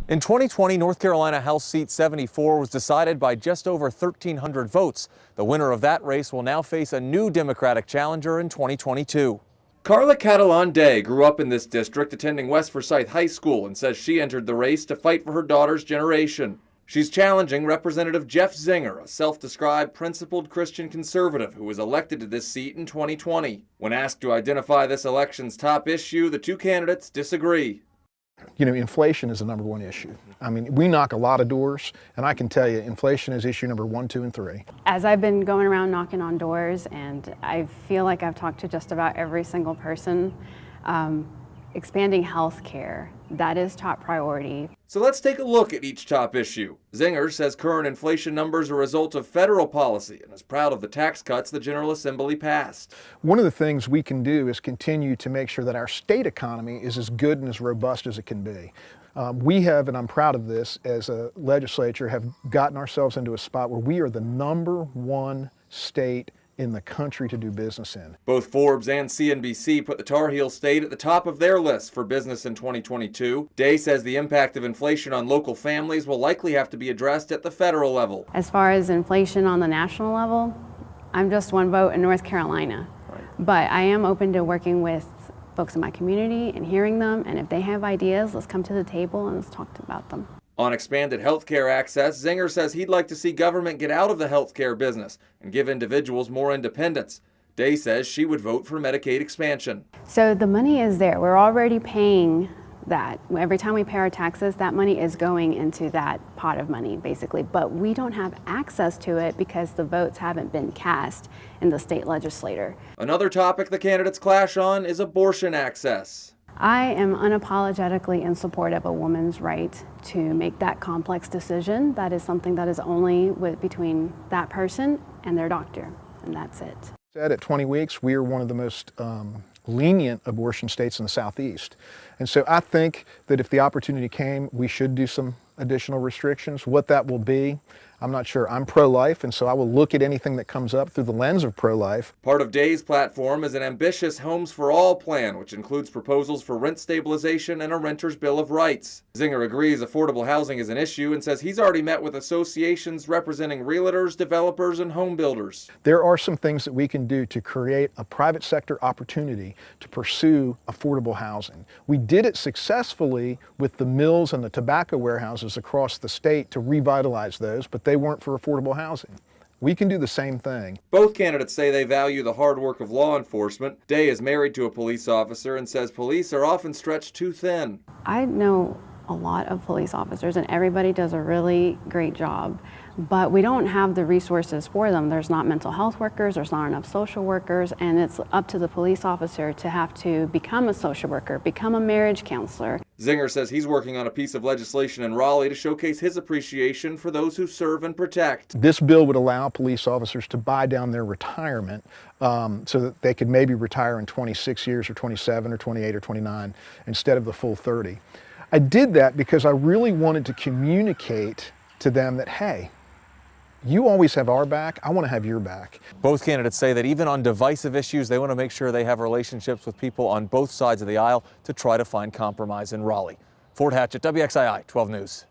In 2020, North Carolina House Seat 74 was decided by just over 1,300 votes. The winner of that race will now face a new Democratic challenger in 2022. Carla Catalan Day grew up in this district, attending West Forsyth High School, and says she entered the race to fight for her daughter's generation. She's challenging Representative Jeff Zinger, a self-described principled Christian conservative who was elected to this seat in 2020. When asked to identify this election's top issue, the two candidates disagree. You know, inflation is the #1 issue. I mean, we knock a lot of doors, and I can tell you inflation is issue number 1, 2, and 3. As I've been going around knocking on doors, and I feel like I've talked to just about every single person, expanding health care, that is top priority. So let's take a look at each top issue. Zinger says current inflation numbers are a result of federal policy and is proud of the tax cuts the General Assembly passed. One of the things we can do is continue to make sure that our state economy is as good and as robust as it can be. We have, and I'm proud of this, as a legislature, have gotten ourselves into a spot where we are the #1 state in the country to do business in. Both Forbes and CNBC put the Tar Heel State at the top of their list for business in 2022. Day says the impact of inflation on local families will likely have to be addressed at the federal level. As far as inflation on the national level, I'm just one vote in North Carolina. Right. But I am open to working with folks in my community and hearing them, and if they have ideas, let's come to the table and let's talk about them. On expanded health care access, Zinger says he'd like to see government get out of the health care business and give individuals more independence. Day says she would vote for Medicaid expansion. So the money is there. We're already paying that. Every time we pay our taxes, that money is going into that pot of money, basically. But we don't have access to it because the votes haven't been cast in the state legislature. Another topic the candidates clash on is abortion access. I am unapologetically in support of a woman's right to make that complex decision. That is something that is only between that person and their doctor, and that's it. At 20 weeks, we are one of the most lenient abortion states in the Southeast. And so I think that if the opportunity came, we should do some additional restrictions. What that will be, I'm not sure. I'm pro-life, and so I will look at anything that comes up through the lens of pro-life. Part of Day's platform is an ambitious Homes for All plan, which includes proposals for rent stabilization and a renter's bill of rights. Zinger agrees affordable housing is an issue and says he's already met with associations representing realtors, developers, and home builders. There are some things that we can do to create a private sector opportunity to pursue affordable housing. We did it successfully with the mills and the tobacco warehouses across the state to revitalize those, but they weren't for affordable housing. We can do the same thing. Both candidates say they value the hard work of law enforcement. Day is married to a police officer and says police are often stretched too thin. I know a lot of police officers and everybody does a really great job, but we don't have the resources for them. There's not mental health workers, there's not enough social workers, and it's up to the police officer to have to become a social worker, become a marriage counselor. Zinger says he's working on a piece of legislation in Raleigh to showcase his appreciation for those who serve and protect. This bill would allow police officers to buy down their retirement so that they could maybe retire in 26 years or 27 or 28 or 29 instead of the full 30. I did that because I really wanted to communicate to them that, hey, you always have our back, I want to have your back. Both candidates say that even on divisive issues, they want to make sure they have relationships with people on both sides of the aisle to try to find compromise in Raleigh. Fort Hatchett, WXII 12 News.